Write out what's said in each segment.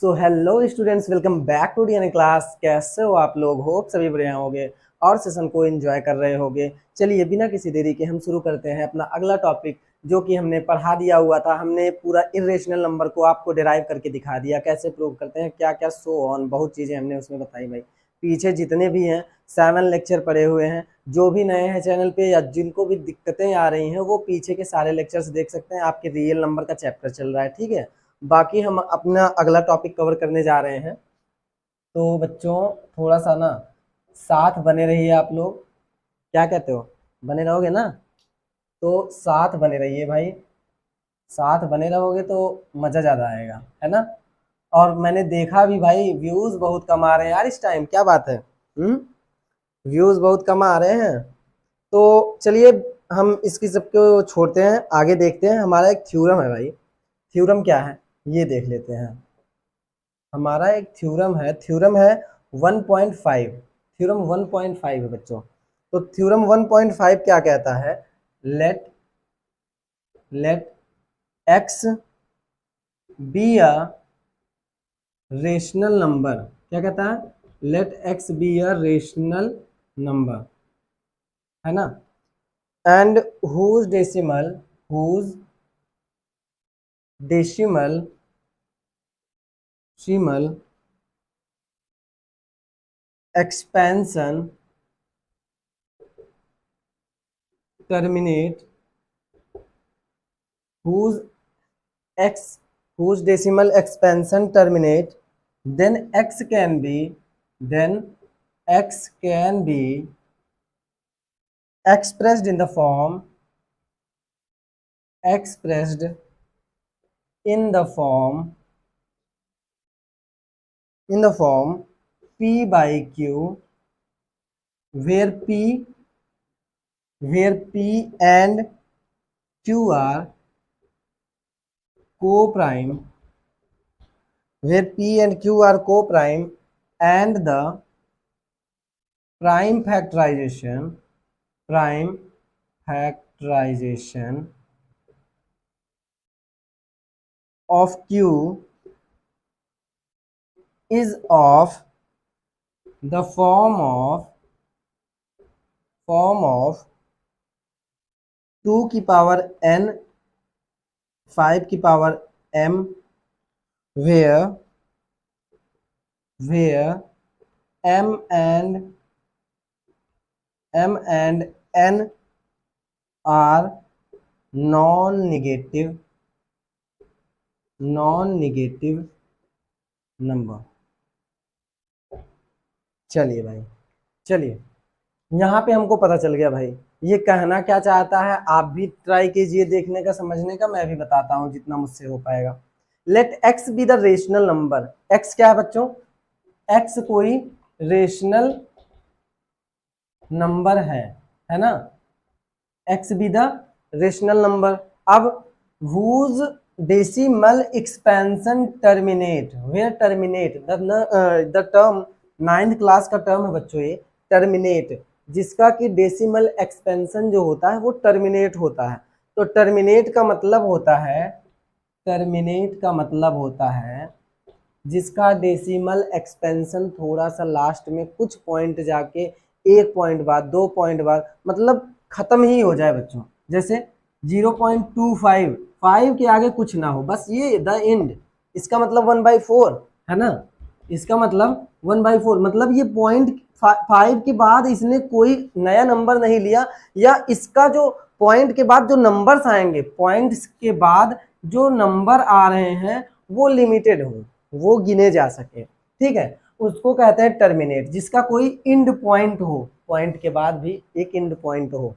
So hello students, welcome back to DNA class. कैसे हो आप लोग? होप सभी बढ़िया होंगे और सेशन को एंजॉय कर रहे होंगे। चलिए बिना किसी देरी के हम शुरू करते हैं अपना अगला टॉपिक, जो कि हमने पढ़ा दिया हुआ था। हमने पूरा इरेशनल नंबर को आपको डिराइव करके दिखा दिया, कैसे प्रूव करते हैं, क्या क्या सो ऑन, बहुत चीज़ें हमने उसमें बताई भाई। पीछे जितने भी हैं 7 लेक्चर पड़े हुए हैं। जो भी नए हैं चैनल पे या जिनको भी दिक्कतें आ रही हैं वो पीछे के सारे लेक्चर्स देख सकते हैं। आपके रियल नंबर का चैप्टर चल रहा है, ठीक है। बाकी हम अपना अगला टॉपिक कवर करने जा रहे हैं। तो बच्चों थोड़ा सा ना साथ बने रहिए आप लोग। क्या कहते हो, बने रहोगे ना? तो साथ बने रहिए भाई, साथ बने रहोगे तो मज़ा ज़्यादा आएगा, है ना। और मैंने देखा भी भाई, व्यूज़ बहुत कम आ रहे हैं यार इस टाइम, क्या बात है। व्यूज़ बहुत कम आ रहे हैं। तो चलिए हम इसकी सबको छोड़ते हैं, आगे देखते हैं। हमारा एक थ्योरम है भाई। थ्योरम क्या है ये देख लेते हैं। हमारा एक थ्योरम है 1.5। थ्योरम 1.5 है बच्चों। तो थ्योरम 1.5 क्या कहता है? Let x be a rational number. क्या कहता है? Let x be a rational number, है ना। And whose decimal expansion terminate whose decimal expansion terminate, then x can be expressed in the form p by q, where p and q are co-prime, and the prime factorization of q is of the form of 2 की power n 5 की power m, where m and n are non-negative number. चलिए भाई, चलिए यहाँ पे हमको पता चल गया भाई ये कहना क्या चाहता है। आप भी ट्राई कीजिए देखने का, समझने का। मैं भी बताता हूँ जितना मुझसे हो पाएगा। Let x be the rational number. X क्या है बच्चों? एक्स कोई रेशनल नंबर है ना। X be the rational number. अब whose decimal expansion terminate, where terminate the term 9th class का टर्म है बच्चों ये, टर्मिनेट, जिसका कि डेसिमल एक्सपेंशन जो होता है वो टर्मिनेट होता है। तो टर्मिनेट का मतलब होता है जिसका डेसिमल एक्सपेंशन थोड़ा सा लास्ट में कुछ पॉइंट जाके 1 पॉइंट बाद 2 पॉइंट बाद मतलब खत्म ही हो जाए बच्चों। जैसे 0.25, 5 के आगे कुछ ना हो, बस ये द एंड। इसका मतलब 1/4 है ना। इसका मतलब 1/4 मतलब ये 0.5 के बाद इसने कोई नया नंबर नहीं लिया, या इसका जो पॉइंट के बाद जो नंबर्स आएंगे, पॉइंट्स के बाद जो नंबर आ रहे हैं वो लिमिटेड हो, वो गिने जा सके, ठीक है। उसको कहते हैं टर्मिनेट, जिसका कोई इंड पॉइंट हो, पॉइंट के बाद भी एक इंड पॉइंट हो।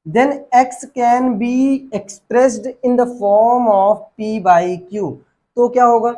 then x can be expressed in the form of p by q। तो क्या होगा?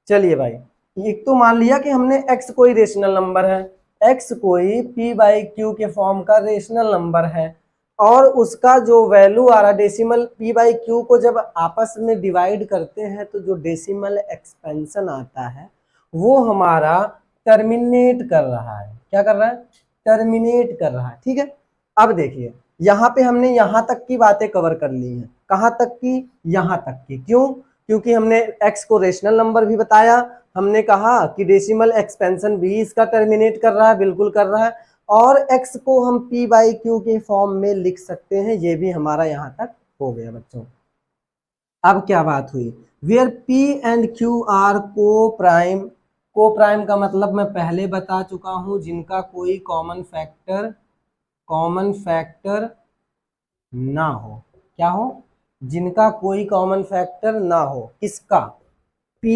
चलिए भाई, एक तो मान लिया कि हमने x कोई रेशनल नंबर है, x कोई p by q के फॉर्म का रेशनल नंबर है, और उसका जो वैल्यू आ रहा है डेसिमल p by q को जब आपस में डिवाइड करते हैं तो जो डेसिमल एक्सपेंशन आता है वो हमारा टर्मिनेट कर रहा है। क्या कर रहा है? टर्मिनेट कर रहा है, ठीक है। अब देखिए यहाँ पे हमने यहाँ तक की बातें कवर कर ली हैं। कहाँ तक की? यहाँ तक की। क्यों? क्योंकि हमने x को रेशनल नंबर भी बताया, हमने कहा कि डेसिमल एक्सपेंशन भी इसका टर्मिनेट कर रहा है, बिल्कुल कर रहा है, और x को हम p बाई क्यू के फॉर्म में लिख सकते हैं, ये भी हमारा यहाँ तक हो गया बच्चों। अब क्या बात हुई, where p and q are coprime, coprime का मतलब मैं पहले बता चुका हूं, जिनका कोई कॉमन फैक्टर ना हो, क्या हो, जिनका कोई कॉमन फैक्टर ना हो, किसका, P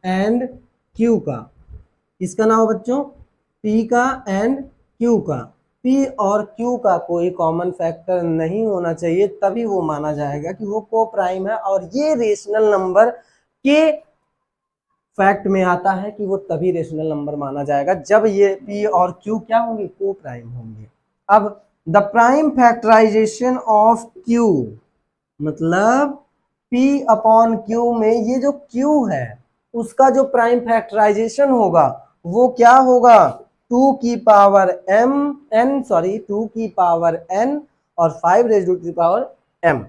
एंड Q का, किसका ना हो बच्चों, P का एंड Q का, P और Q का कोई कॉमन फैक्टर नहीं होना चाहिए, तभी वो माना जाएगा कि वो को प्राइम है, और ये रेशनल नंबर के फैक्ट में आता है कि वो तभी रेशनल नंबर माना जाएगा जब ये P और Q क्या होंगे, को प्राइम होंगे। अब the prime factorization of Q, मतलब P अपॉन Q में ये जो Q है उसका जो प्राइम फैक्टराइजेशन होगा वो क्या होगा, 2 की पावर n और 5 raise to the power m,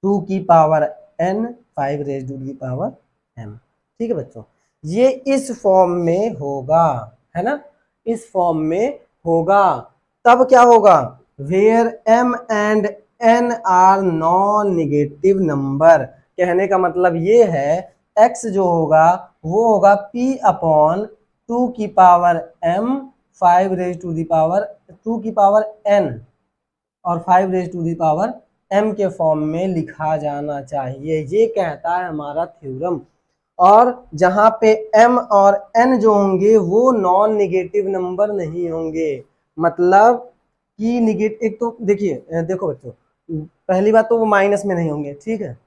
2 की power n 5 raise to the power m। ठीक है बच्चों, ये इस फॉर्म में होगा, है ना, इस फॉर्म में होगा। तब क्या होगा, where m and n are non negative number, कहने का मतलब ये है x जो होगा वो होगा p अपॉन 2 की power m 5 raise to the power 2 की पावर n और 5 raise to the power m के फॉर्म में लिखा जाना चाहिए, ये कहता है हमारा थ्योरम। और जहां पे m और n जो होंगे वो नॉन नेगेटिव नंबर नहीं होंगे, मतलब कि नेगेटिव, एक तो देखिए देखो बच्चों, पहली बात तो वो माइनस में नहीं होंगे, ठीक है,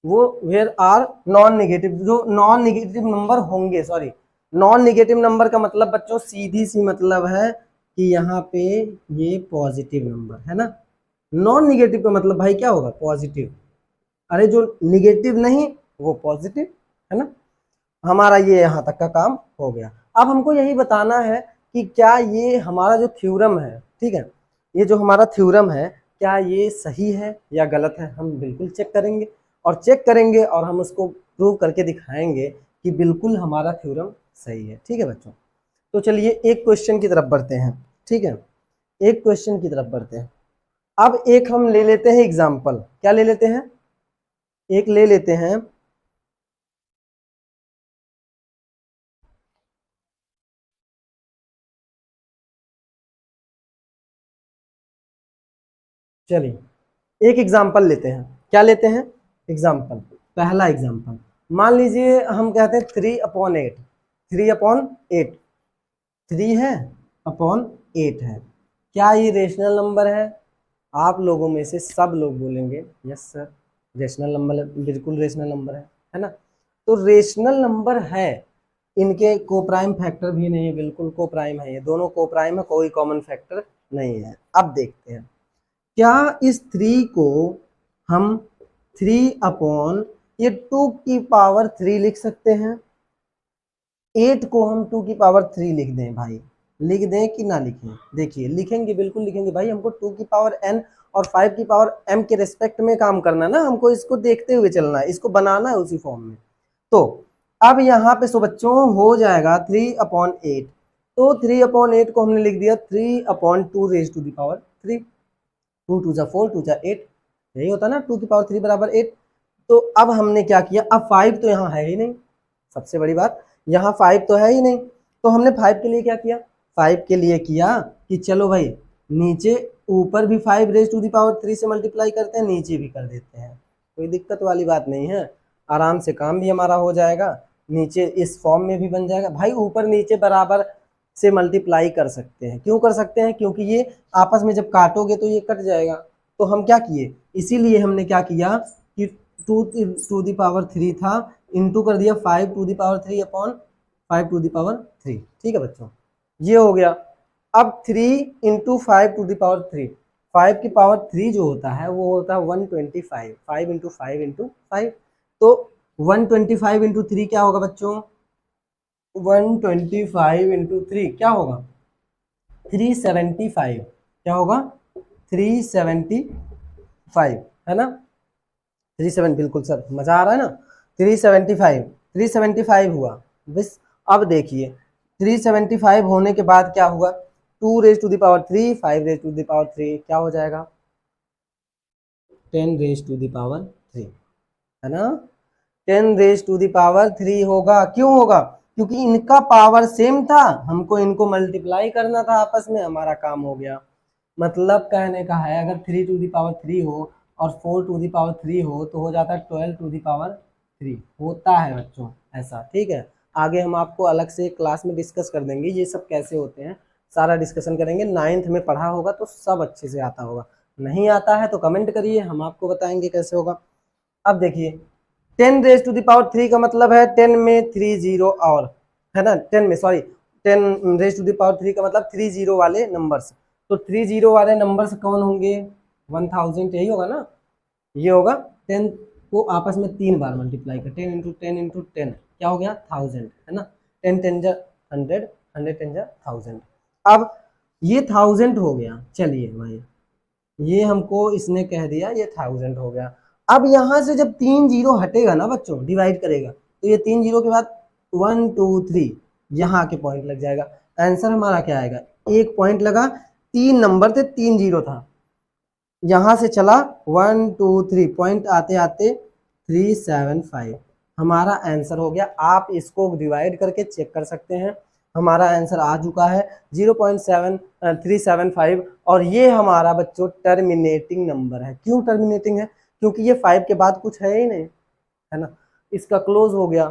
वो वेयर आर नॉन नेगेटिव, जो नॉन नेगेटिव नंबर होंगे, सॉरी, नॉन नेगेटिव नंबर का मतलब बच्चों सीधी सी मतलब है कि यहाँ पे ये पॉजिटिव नंबर है ना, नॉन नेगेटिव का मतलब भाई क्या होगा, पॉजिटिव, अरे जो नेगेटिव नहीं वो पॉजिटिव, है ना। हमारा ये यहाँ तक का काम हो गया। अब हमको यही बताना है कि क्या ये हमारा जो थ्योरम है, ठीक है, ये जो हमारा थ्योरम है क्या ये सही है या गलत है, हम बिल्कुल चेक करेंगे, और चेक करेंगे और हम उसको प्रूव करके दिखाएंगे कि बिल्कुल हमारा थ्योरम सही है। ठीक है बच्चों, तो चलिए एक क्वेश्चन की तरफ बढ़ते हैं, ठीक है, एक क्वेश्चन की तरफ बढ़ते हैं। अब एक हम ले लेते हैं एग्जाम्पल, क्या ले लेते हैं, एक ले लेते हैं, चलिए एक एग्जाम्पल लेते हैं, क्या लेते हैं, एग्जाम्पल, पहला एग्जाम्पल, मान लीजिए हम कहते हैं 3/8, 3/8, 3 है अपॉन 8 है, क्या ये रेशनल नंबर है, आप लोगों में से सब लोग बोलेंगे यस सर रेशनल नंबर, बिल्कुल रेशनल नंबर है ना, तो रेशनल नंबर है, इनके कोप्राइम फैक्टर भी नहीं है, बिल्कुल कोप्राइम है, ये दोनों कोप्राइम है, कोई कॉमन फैक्टर नहीं है। अब देखते हैं क्या इस 3 को हम 3 अपॉन ये 2 की पावर 3 लिख सकते हैं, 8 को हम 2 की पावर 3 लिख दें भाई, लिख दें कि ना लिखें, देखिए लिखेंगे, बिल्कुल लिखेंगे भाई, हमको 2 की पावर n और 5 की पावर m के रेस्पेक्ट में काम करना है ना, हमको इसको देखते हुए चलना है, इसको बनाना है उसी फॉर्म में। तो अब यहाँ पे सो बच्चों हो जाएगा 3/8, तो 3/8 को हमने लिख दिया 3/2 रेज़ टू द पावर 3, 2 2 जा 4 2 जा 8, यही होता ना 2 की पावर 3 बराबर 8। तो अब हमने क्या किया, अब 5 तो यहाँ है ही नहीं, सबसे बड़ी बात यहाँ 5 तो है ही नहीं, तो हमने 5 के लिए क्या किया, 5 के लिए किया कि चलो भाई नीचे ऊपर भी 5 रेज़ टू द पावर 3 से मल्टीप्लाई करते हैं, नीचे भी कर देते हैं, कोई दिक्कत वाली बात नहीं है, आराम से काम भी हमारा हो जाएगा, नीचे इस फॉर्म में भी बन जाएगा भाई, ऊपर नीचे बराबर से मल्टीप्लाई कर सकते हैं, क्यों कर सकते हैं, क्योंकि ये आपस में जब काटोगे तो ये कट जाएगा, तो हम क्या किए, इसीलिए हमने क्या किया कि 2 टू द पावर 3 था, इंटू कर दिया 5 to the power 3 upon 5 to the power 3, ठीक है बच्चों, ये हो गया। अब 3 इंटू 5 टू द पावर 3, 5 की पावर 3 जो होता है वो होता है 125, 5 इंटू 5 इंटू 5, तो 125 इंटू 3 क्या होगा बच्चों, 125 इंटू 3 क्या होगा, 375, क्या होगा 375, है ना, 37, बिल्कुल सर, मजा आ रहा है ना। 375 हुआ बस। अब देखिए 375 होने के बाद क्या हुआ, 2 raise to the power 3, 5 raise to the power 3 क्या हो जाएगा, 10 रेज़ टू द पावर 3, है ना। 10 रेज़ टू द पावर 3 होगा। क्यों होगा, क्योंकि इनका पावर सेम था, हमको इनको मल्टीप्लाई करना था आपस में, हमारा काम हो गया। मतलब कहने का है अगर 3 टू द पावर 3 हो और 4 टू द पावर 3 हो तो हो जाता है 12 टू द पावर 3 होता है बच्चों, ऐसा। ठीक है, आगे हम आपको अलग से क्लास में डिस्कस कर देंगे ये सब कैसे होते हैं, सारा डिस्कशन करेंगे। 9th में पढ़ा होगा तो सब अच्छे से आता होगा, नहीं आता है तो कमेंट करिए, हम आपको बताएंगे कैसे होगा। अब देखिए 10 रेज़ टू द पावर 3 का मतलब है 10 में 3 जीरो और, है ना, 10 में sorry 10 raise to the power 3 का मतलब 3 जीरो वाले नंबर्स। तो 3 जीरो वाले नंबर्स कौन होंगे, 1000, यही होगा ना, ये होगा। 10 को आपस में 3 बार मल्टीप्लाई कर, 10 × 10 × 10 क्या हो गया 1000, है ना। 10 × 10 = 100, 100 × 1000। अब ये 1000 हो गया, चलिए भाई ये हमको इसने कह दिया ये 1000 हो गया। अब यहाँ से जब 3 जीरो हटेगा ना बच्चों, डिवाइड करेगा तो ये 3 जीरो के बाद 1 2 3 यहाँ के पॉइंट लग जाएगा। आंसर हमारा क्या आएगा, एक पॉइंट लगा, 3 नंबर थे, 3 जीरो था, यहाँ से चला 1 2 3 पॉइंट आते आते 375 हमारा आंसर हो गया। आप इसको डिवाइड करके चेक कर सकते हैं, हमारा आंसर आ चुका है 0.7375। और ये हमारा बच्चों टर्मिनेटिंग नंबर है। क्यों टर्मिनेटिंग है, क्योंकि ये 5 के बाद कुछ है ही नहीं, है ना, इसका क्लोज हो गया।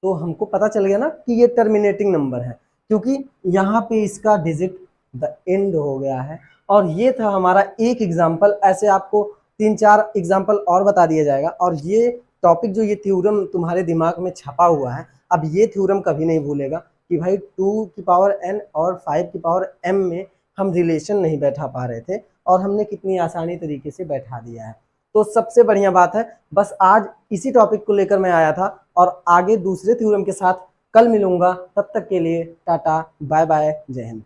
तो हमको पता चल गया ना कि ये टर्मिनेटिंग नंबर है, क्योंकि यहाँ पे इसका डिजिट द एंड हो गया है। और ये था हमारा एक एग्जाम्पल, ऐसे आपको 3-4 एग्जाम्पल और बता दिया जाएगा। और ये टॉपिक जो ये थ्योरम तुम्हारे दिमाग में छपा हुआ है, अब ये थ्योरम कभी नहीं भूलेगा कि भाई 2 की पावर n और 5 की पावर m में हम रिलेशन नहीं बैठा पा रहे थे, और हमने कितनी आसानी तरीके से बैठा दिया है। तो सबसे बढ़िया बात है, बस आज इसी टॉपिक को लेकर मैं आया था, और आगे दूसरे थ्योरम के साथ कल मिलूंगा। तब तक के लिए टाटा बाय बाय, जय हिंद।